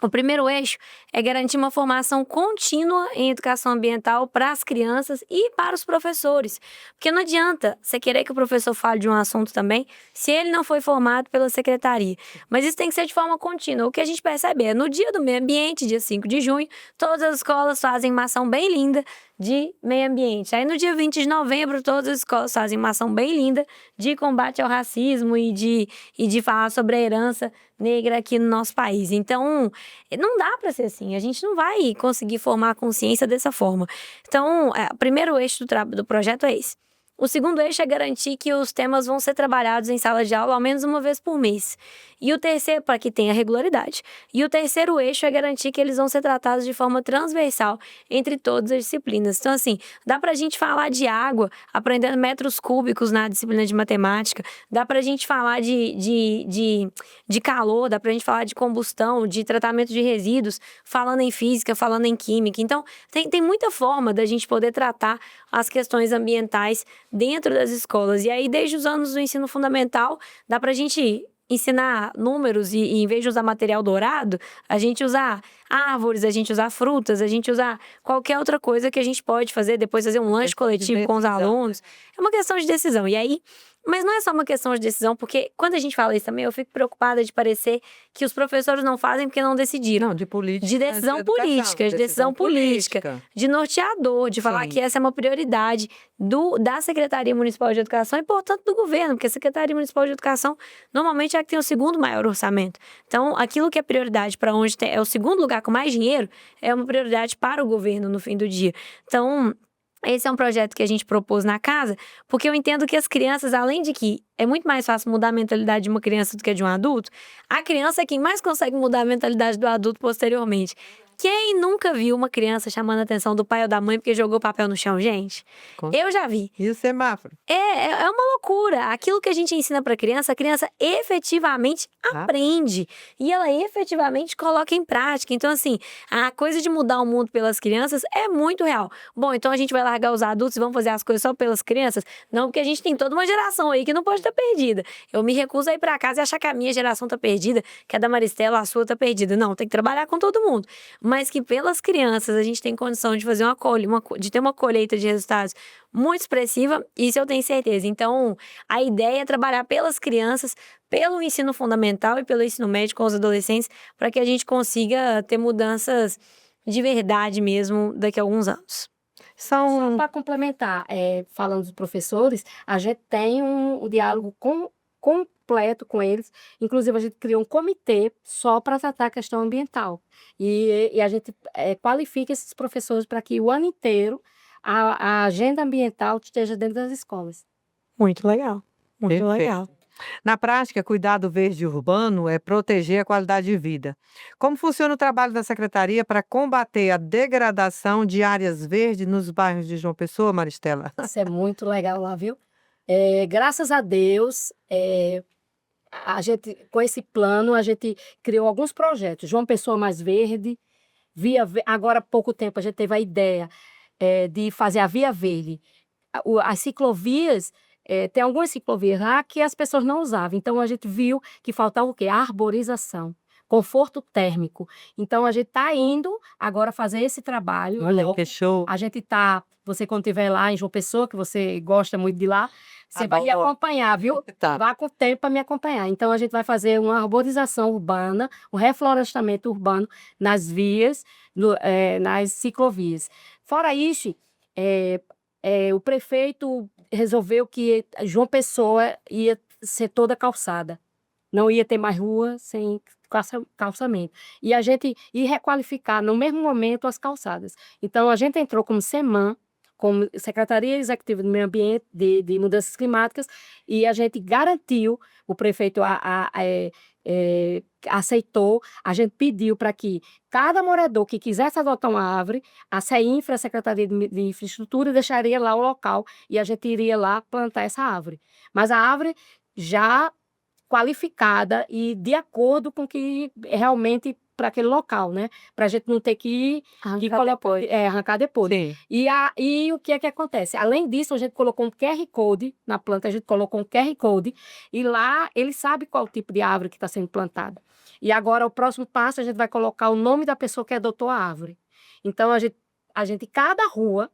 O primeiro eixo é garantir uma formação contínua em educação ambiental para as crianças e para os professores. Porque não adianta você querer que o professor fale de um assunto também se ele não foi formado pela secretaria. Mas isso tem que ser de forma contínua. O que a gente percebe é, no dia do meio ambiente, dia 5 de junho, todas as escolas fazem uma ação bem linda de meio ambiente. Aí no dia 20 de novembro, todas as escolas fazem uma ação bem linda de combate ao racismo e de falar sobre a herança negra aqui no nosso país. Então, não dá para ser assim. A gente não vai conseguir formar a consciência dessa forma. Então, o primeiro eixo do projeto é esse. O segundo eixo é garantir que os temas vão ser trabalhados em sala de aula ao menos uma vez por mês. E o terceiro, para que tenha regularidade. E o terceiro eixo é garantir que eles vão ser tratados de forma transversal entre todas as disciplinas. Então, assim, dá pra gente falar de água, aprendendo metros cúbicos na disciplina de matemática, dá pra gente falar de calor, dá pra gente falar de combustão, de tratamento de resíduos, falando em física, falando em química. Então, tem muita forma da gente poder tratar as questões ambientais dentro das escolas. E aí, desde os anos do ensino fundamental, dá pra gente ensinar números e em vez de usar material dourado, a gente usar árvores, a gente usar frutas, a gente usar qualquer outra coisa que a gente pode fazer, depois fazer um lanche coletivo com os alunos. É uma questão de decisão. E aí, mas não é só uma questão de decisão, porque quando a gente fala isso também, eu fico preocupada de parecer que os professores não fazem porque não decidiram. Não, de política. De decisão política, de decisão política, de norteador, de falar Sim. que essa é uma prioridade da Secretaria Municipal de Educação e, portanto, do governo, porque a Secretaria Municipal de Educação normalmente é a que tem o segundo maior orçamento. Então, aquilo que é prioridade para onde é o segundo lugar com mais dinheiro, é uma prioridade para o governo no fim do dia. Então, esse é um projeto que a gente propôs na casa, porque eu entendo que as crianças, além de que é muito mais fácil mudar a mentalidade de uma criança do que de um adulto, a criança é quem mais consegue mudar a mentalidade do adulto posteriormente. Quem nunca viu uma criança chamando a atenção do pai ou da mãe porque jogou papel no chão, gente? Eu já vi. E o semáforo? É uma loucura. Aquilo que a gente ensina para a criança efetivamente aprende. E ela efetivamente coloca em prática. Então, assim, a coisa de mudar o mundo pelas crianças é muito real. Bom, então a gente vai largar os adultos e vamos fazer as coisas só pelas crianças? Não, porque a gente tem toda uma geração aí que não pode estar perdida. Eu me recuso a ir para casa e achar que a minha geração tá perdida, que a da Maristela, a sua tá perdida. Não, tem que trabalhar com todo mundo. Mas que pelas crianças a gente tem condição de fazer de ter uma colheita de resultados muito expressiva, isso eu tenho certeza. Então, a ideia é trabalhar pelas crianças, pelo ensino fundamental e pelo ensino médio com os adolescentes, para que a gente consiga ter mudanças de verdade mesmo daqui a alguns anos. Só para complementar, falando dos professores, a gente tem um diálogo completo com eles. Inclusive, a gente criou um comitê só para tratar a questão ambiental. E a gente qualifica esses professores para que o ano inteiro a agenda ambiental esteja dentro das escolas. Muito legal, muito Perfeito. legal. Na prática, cuidar do verde urbano é proteger a qualidade de vida. Como funciona o trabalho da secretaria para combater a degradação de áreas verdes nos bairros de João Pessoa, Maristela? Isso é muito legal lá, viu? Graças a Deus, a gente, com esse plano, a gente criou alguns projetos. João Pessoa Mais Verde, agora há pouco tempo a gente teve a ideia de fazer a Via Verde. As ciclovias, tem algumas ciclovias lá que as pessoas não usavam. Então, a gente viu que faltava o quê? A arborização, conforto térmico. Então, a gente está indo agora fazer esse trabalho. Olha, que show. A gente está, você quando estiver lá em João Pessoa, que você gosta muito de lá, você vai me acompanhar, viu? Tá. Vá com o tempo para me acompanhar. Então, a gente vai fazer uma arborização urbana, um reflorestamento urbano nas vias, nas ciclovias. Fora isso, o prefeito resolveu que João Pessoa ia ser toda calçada. Não ia ter mais rua sem calçamento. E a gente ia requalificar no mesmo momento as calçadas. Então, a gente entrou como SEMAN, como Secretaria Executiva do Meio Ambiente, de Mudanças Climáticas, e a gente garantiu, o prefeito aceitou, a gente pediu para que cada morador que quisesse adotar uma árvore, a CEINFRA, a Secretaria de Infraestrutura, deixaria lá o local e a gente iria lá plantar essa árvore. Mas a árvore já qualificada e de acordo com que realmente para aquele local, né? Para a gente não ter que arrancar depois. Sim. E o que é que acontece? Além disso, a gente colocou um QR Code na planta, a gente colocou um QR Code e lá ele sabe qual tipo de árvore que está sendo plantada. E agora, o próximo passo, a gente vai colocar o nome da pessoa que adotou a árvore. Então, cada rua,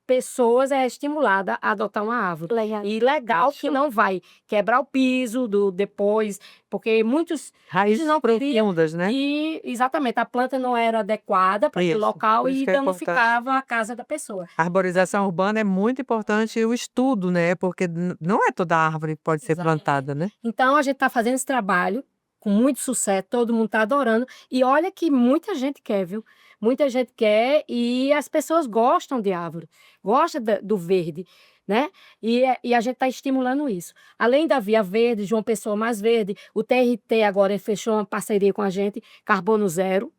pessoas estimulada a adotar uma árvore. Legal. E legal que não vai quebrar o piso depois, porque muitos Raízes não queriam. profundas, né? E, exatamente, a planta não era adequada para aquele Isso, local por isso e que é danificava a casa da pessoa. A arborização urbana é muito importante o estudo, né? Porque não é toda árvore que pode ser Exatamente. plantada, né? Então, a gente está fazendo esse trabalho com muito sucesso, todo mundo está adorando. E olha que muita gente quer, viu? Muita gente quer e as pessoas gostam de árvore, gostam do verde, né? E a gente está estimulando isso. Além da Via Verde, João Pessoa Mais Verde, o TRT agora fechou uma parceria com a gente, Carbono Zero,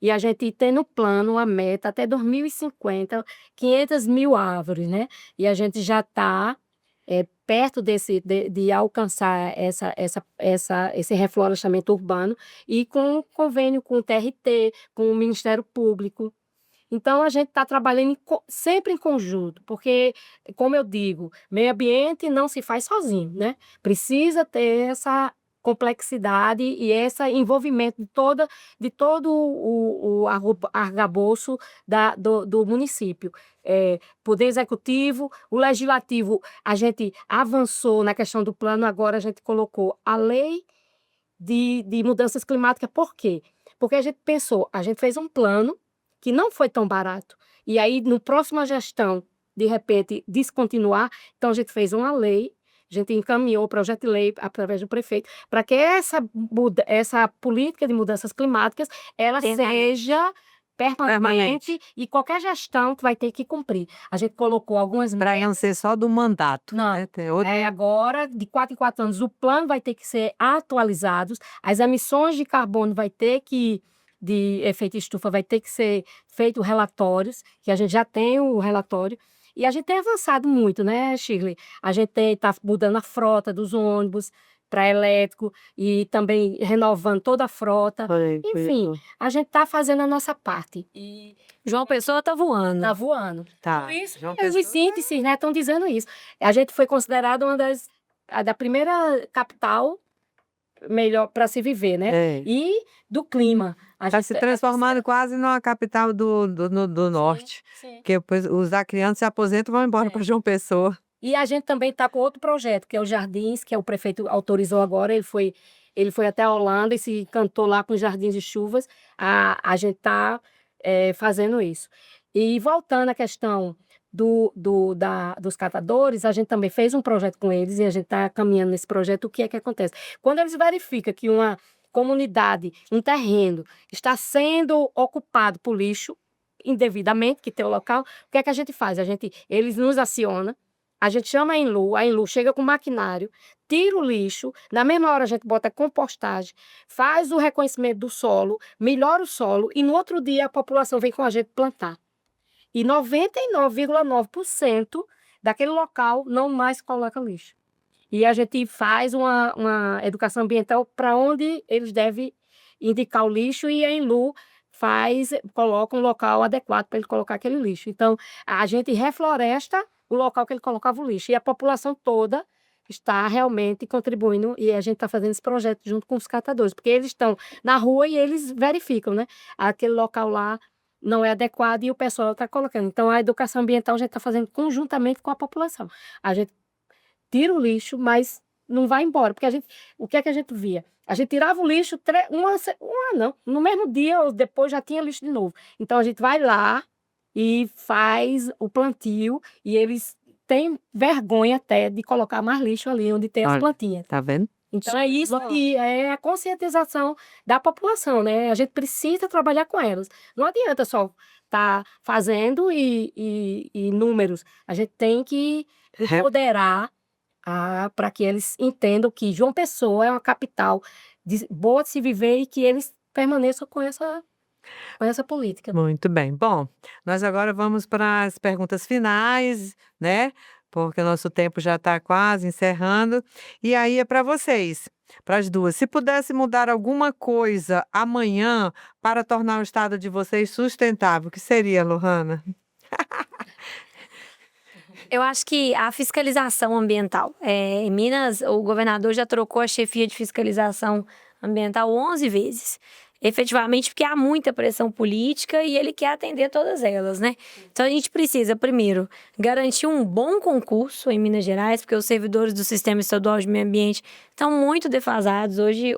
e a gente tem no plano uma meta até 2050, 500 mil árvores, né? E a gente já está perto de alcançar esse reflorestamento urbano e com convênio com o TRT, com o Ministério Público. Então, a gente está trabalhando sempre em conjunto, porque, como eu digo, meio ambiente não se faz sozinho, né? Precisa ter essa complexidade e esse envolvimento de todo o arcabouço do município. Poder Executivo, o Legislativo, a gente avançou na questão do plano, agora a gente colocou a lei de mudanças climáticas. Por quê? Porque a gente fez um plano que não foi tão barato. E aí, no próxima gestão, de repente, descontinuar, então a gente fez uma lei, a gente encaminhou o projeto de lei através do prefeito, para que essa política de mudanças climáticas, ela seja permanente e qualquer gestão que vai ter que cumprir. A gente colocou algumas Para não ser só do mandato. Não, né? Tem outro... agora, de 4 em 4 anos, o plano vai ter que ser atualizado, as emissões de carbono de efeito estufa vai ter que ser feito relatórios, que a gente já tem o relatório, e a gente tem avançado muito, né, Shirley? A gente está mudando a frota dos ônibus para elétrico e também renovando toda a frota. Enfim, a gente está fazendo a nossa parte. E João Pessoa está voando. está voando. Tá. Por isso, João os Pessoa- índices, né, estão dizendo isso. A gente foi considerada da primeira capital melhor para se viver, né? É. E do clima. Está se transformando quase numa capital do norte. Sim. Porque depois os acrianos se aposentam e vão embora para João Pessoa. E a gente também está com outro projeto, que é o Jardins, que o prefeito autorizou agora. Ele foi até a Holanda e se encantou lá com os Jardins de Chuvas. A gente está fazendo isso. E voltando à questão dos catadores, a gente também fez um projeto com eles e a gente está caminhando nesse projeto. O que é que acontece? Quando eles verificam que uma comunidade, um terreno, está sendo ocupado por lixo indevidamente, que tem o local, o que é que a gente faz? Eles nos acionam, a gente chama a Enlu chega com maquinário, tira o lixo, na mesma hora a gente bota compostagem, faz o reconhecimento do solo, melhora o solo e no outro dia a população vem com a gente plantar. E 99,9% daquele local não mais coloca lixo. E a gente faz uma educação ambiental para onde eles devem indicar o lixo e a Enlu coloca um local adequado para ele colocar aquele lixo. Então, a gente refloresta o local que ele colocava o lixo. E a população toda está realmente contribuindo e a gente está fazendo esse projeto junto com os catadores, porque eles estão na rua e eles verificam, né? Aquele local lá não é adequado e o pessoal está colocando. Então, a educação ambiental a gente está fazendo conjuntamente com a população. A gente tira o lixo, mas não vai embora, porque o que é que a gente via? A gente tirava o lixo, no mesmo dia ou depois já tinha lixo de novo. Então, a gente vai lá e faz o plantio e eles têm vergonha até de colocar mais lixo ali onde tem as Olha, plantinhas. tá vendo? Então, é isso aí, é a conscientização da população, né? A gente precisa trabalhar com elas. Não adianta só estar fazendo e números. A gente tem que empoderar para que eles entendam que João Pessoa é uma capital boa de se viver e que eles permaneçam com essa política. Muito bem. Bom, nós agora vamos para as perguntas finais, né? Porque o nosso tempo já está quase encerrando. E aí é para vocês, para as duas. Se pudesse mudar alguma coisa amanhã para tornar o estado de vocês sustentável, o que seria, Lohana? Eu acho que a fiscalização ambiental. Em Minas, o governador já trocou a chefia de fiscalização ambiental 11 vezes. Efetivamente, porque há muita pressão política e ele quer atender todas elas, né? Então, a gente precisa, primeiro, garantir um bom concurso em Minas Gerais, porque os servidores do Sistema Estadual de Meio Ambiente estão muito defasados. Hoje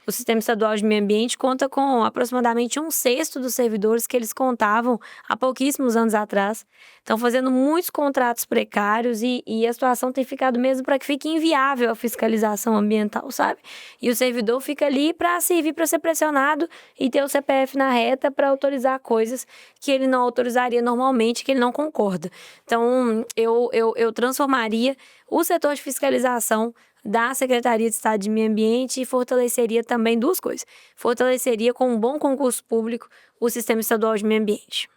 o Sistema Estadual de Meio Ambiente conta com aproximadamente 1/6 dos servidores que eles contavam há pouquíssimos anos atrás. Estão fazendo muitos contratos precários e a situação tem ficado mesmo para que fique inviável a fiscalização ambiental, sabe? E o servidor fica ali para servir para ser pressionado e ter o CPF na reta para autorizar coisas que ele não autorizaria normalmente, que ele não concorda. Então, eu transformaria o setor de fiscalização da Secretaria de Estado de Meio Ambiente e fortaleceria também duas coisas. Fortaleceria com um bom concurso público o Sistema Estadual de Meio Ambiente.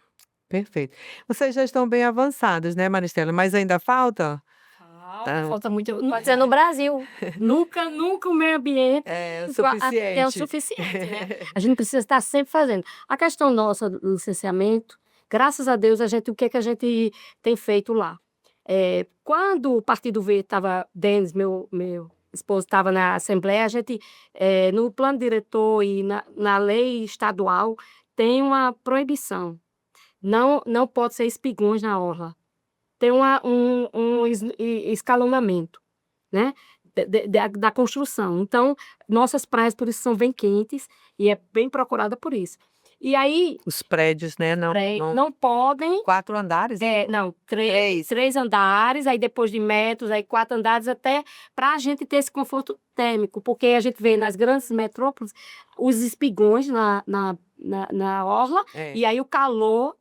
Perfeito. Vocês já estão bem avançados, né, Maristela? Mas ainda falta? Falta muito. Pode ser no Brasil. Nunca o meio ambiente É o é suficiente. o suficiente, né? A gente precisa estar sempre fazendo. A questão nossa do licenciamento, graças a Deus, o que a gente tem feito lá? Quando o Partido Verde estava, Denis, meu esposo, estava na Assembleia, a gente, no plano diretor e na lei estadual, tem uma proibição. Não pode ser espigões na orla. Tem um escalonamento, né? Da construção. Então, nossas praias, por isso, são bem quentes e é bem procurada por isso. E aí, Os prédios, né? não podem. 4 andares? Não, Três. 3 andares, aí depois de metros, aí 4 andares, até para a gente ter esse conforto térmico, porque a gente vê nas grandes metrópoles os espigões na orla, e aí o calor,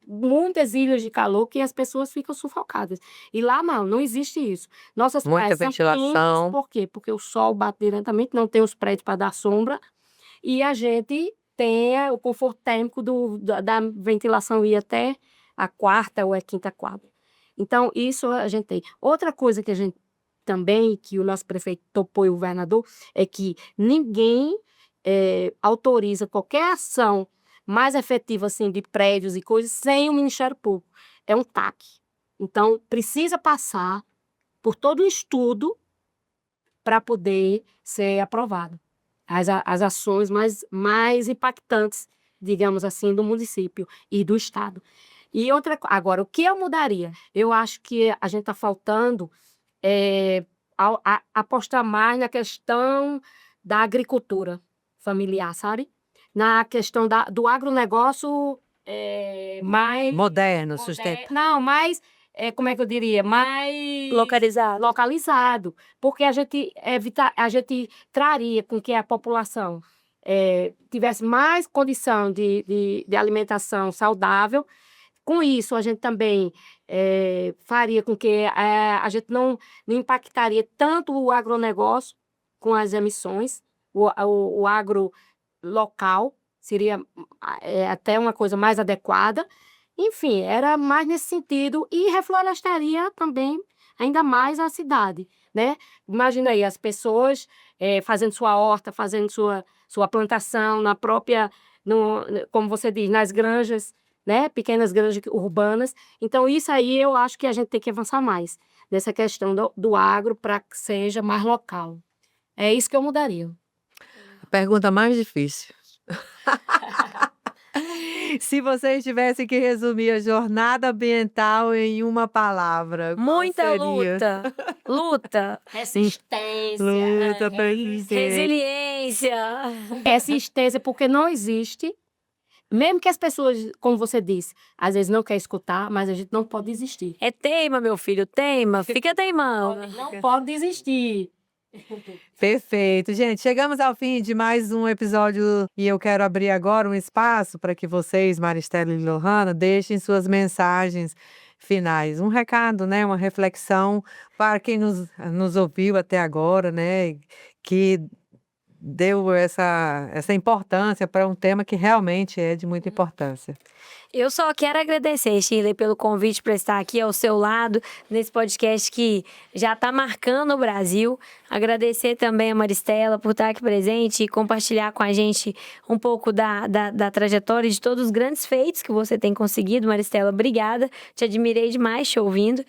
muitas ilhas de calor que as pessoas ficam sufocadas. E lá não existe isso. Nossas Muita praias são ventilação. quentes, por quê? Porque o sol bate diretamente, não tem os prédios para dar sombra, e a gente tem o conforto térmico da ventilação ir até a 4ª ou a 5ª quadra. Então, isso a gente tem. Outra coisa que a gente também, que o nosso prefeito topou e o governador, é que ninguém autoriza qualquer ação mais efetiva assim, de prédios e coisas sem o Ministério Público. É um TAC. Então, precisa passar por todo um estudo para poder ser aprovado. As ações mais impactantes, digamos assim, do município e do estado. E agora, o que eu mudaria? Eu acho que a gente está faltando apostar mais na questão da agricultura familiar, sabe? Na questão do agronegócio mais Moderno, sustentável. não, mais, como é que eu diria? Mais Localizado. localizado, porque a gente traria com que a população tivesse mais condição de alimentação saudável. Com isso, a gente também faria com que a gente não impactaria tanto o agronegócio com as emissões, o agro local seria até uma coisa mais adequada. Enfim, era mais nesse sentido e reflorestaria também ainda mais a cidade, né? Imagina aí as pessoas fazendo sua horta, fazendo sua plantação na própria, como você diz, nas granjas, né? Pequenas granjas urbanas. Então, isso aí eu acho que a gente tem que avançar mais nessa questão do agro para que seja mais local. É isso que eu mudaria. A pergunta mais difícil. Se vocês tivessem que resumir a jornada ambiental em uma palavra, qual Muita seria? luta. Luta. Resistência. Luta pra Resiliência. Resistência, porque não existe. Mesmo que as pessoas, como você disse, às vezes não quer escutar, mas a gente não pode desistir. É teima, meu filho, teima. Fica teimando. Não pode desistir. Perfeito, gente. Chegamos ao fim de mais um episódio e eu quero abrir agora um espaço para que vocês, Maristela e Lohana, deixem suas mensagens finais. Um recado, né? Uma reflexão para quem nos ouviu até agora, né? Que deu essa importância para um tema que realmente é de muita importância. Eu só quero agradecer, Shirley, pelo convite para estar aqui ao seu lado, nesse podcast que já está marcando o Brasil. Agradecer também a Maristela por estar aqui presente e compartilhar com a gente um pouco da trajetória de todos os grandes feitos que você tem conseguido. Maristela, obrigada. Te admirei demais te ouvindo.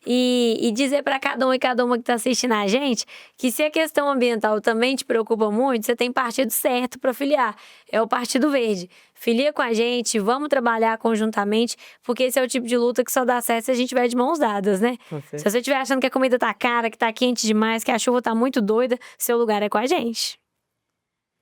E dizer para cada um e cada uma que está assistindo a gente que se a questão ambiental também te preocupa muito, você tem partido certo para filiar. É o Partido Verde. Filia com a gente, vamos trabalhar conjuntamente, porque esse é o tipo de luta que só dá certo se a gente tiver de mãos dadas, né? Se você estiver achando que a comida tá cara, que tá quente demais, que a chuva tá muito doida, seu lugar é com a gente.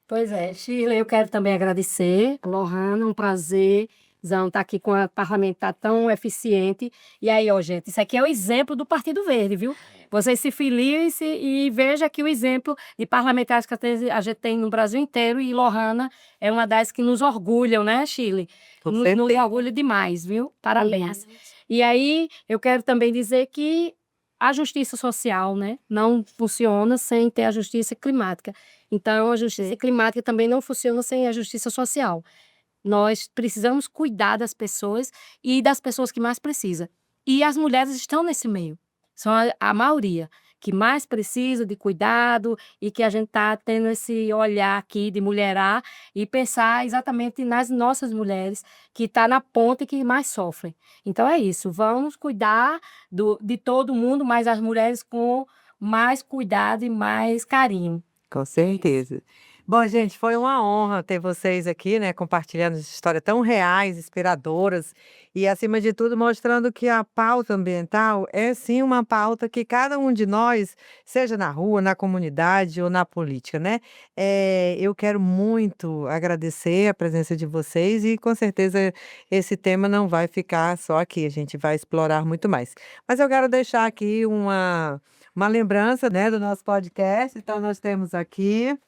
Pois é, Shirley, eu quero também agradecer. Lohana, um prazer estar aqui com a parlamentar tão eficiente. E aí, ó, gente, isso aqui é o exemplo do Partido Verde, viu? Vocês se filiem e vejam aqui o exemplo de parlamentares que a gente tem no Brasil inteiro. E Lohana é uma das que nos orgulham, né, Shirley? Nos orgulha demais, viu? Parabéns. E aí, eu quero também dizer que a justiça social, né, não funciona sem ter a justiça climática. Então, a justiça climática também não funciona sem a justiça social. Nós precisamos cuidar das pessoas e das pessoas que mais precisam. E as mulheres estão nesse meio. São a maioria que mais precisa de cuidado e que a gente está tendo esse olhar aqui de mulherar e pensar exatamente nas nossas mulheres que estão na ponta e que mais sofrem. Então é isso, vamos cuidar de todo mundo, mas as mulheres com mais cuidado e mais carinho. Com certeza. Bom, gente, foi uma honra ter vocês aqui, né, compartilhando histórias tão reais, inspiradoras e, acima de tudo, mostrando que a pauta ambiental é sim uma pauta que cada um de nós, seja na rua, na comunidade ou na política, né? Eu quero muito agradecer a presença de vocês e, com certeza, esse tema não vai ficar só aqui, a gente vai explorar muito mais. Mas eu quero deixar aqui uma lembrança, né, do nosso podcast. Então, nós temos aqui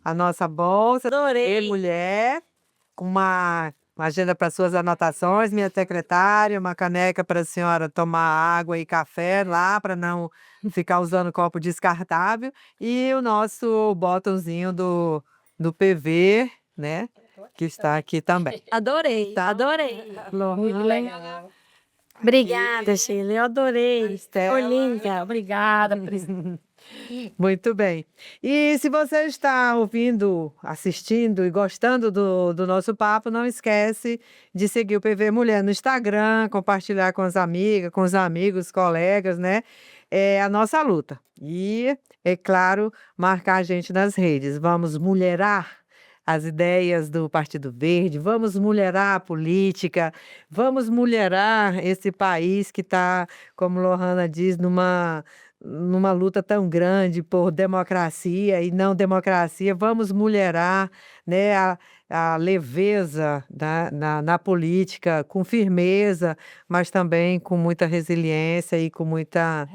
a nossa bolsa. Adorei. Mulher, com uma agenda para suas anotações, minha secretária, uma caneca para a senhora tomar água e café lá, para não ficar usando copo descartável, e o nosso botãozinho do PV, né, que está aqui também. Adorei, adorei. Muito legal. Obrigada, Shirley, eu adorei. Estela. Foi linda. Obrigada, Muito bem. E se você está ouvindo, assistindo e gostando do nosso papo, não esquece de seguir o PV Mulher no Instagram, compartilhar com as amigas, com os amigos, colegas, né? É a nossa luta. E, é claro, marcar a gente nas redes. Vamos mulherar as ideias do Partido Verde, vamos mulherar a política, vamos mulherar esse país que está, como Lohana diz, numa luta tão grande por democracia e não democracia. Vamos mulherar, né, a leveza na política, com firmeza, mas também com muita resiliência e com muita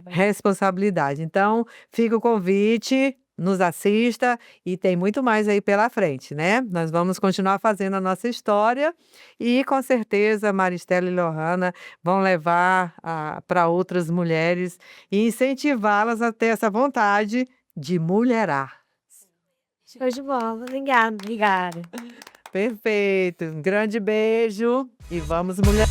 responsabilidade. Então, fica o convite, nos assista e tem muito mais aí pela frente, né? Nós vamos continuar fazendo a nossa história e com certeza Maristela e Lohana vão levar para outras mulheres e incentivá-las a ter essa vontade de mulherar. Show de bola. Obrigada. Obrigada. Perfeito. Um grande beijo e vamos mulher.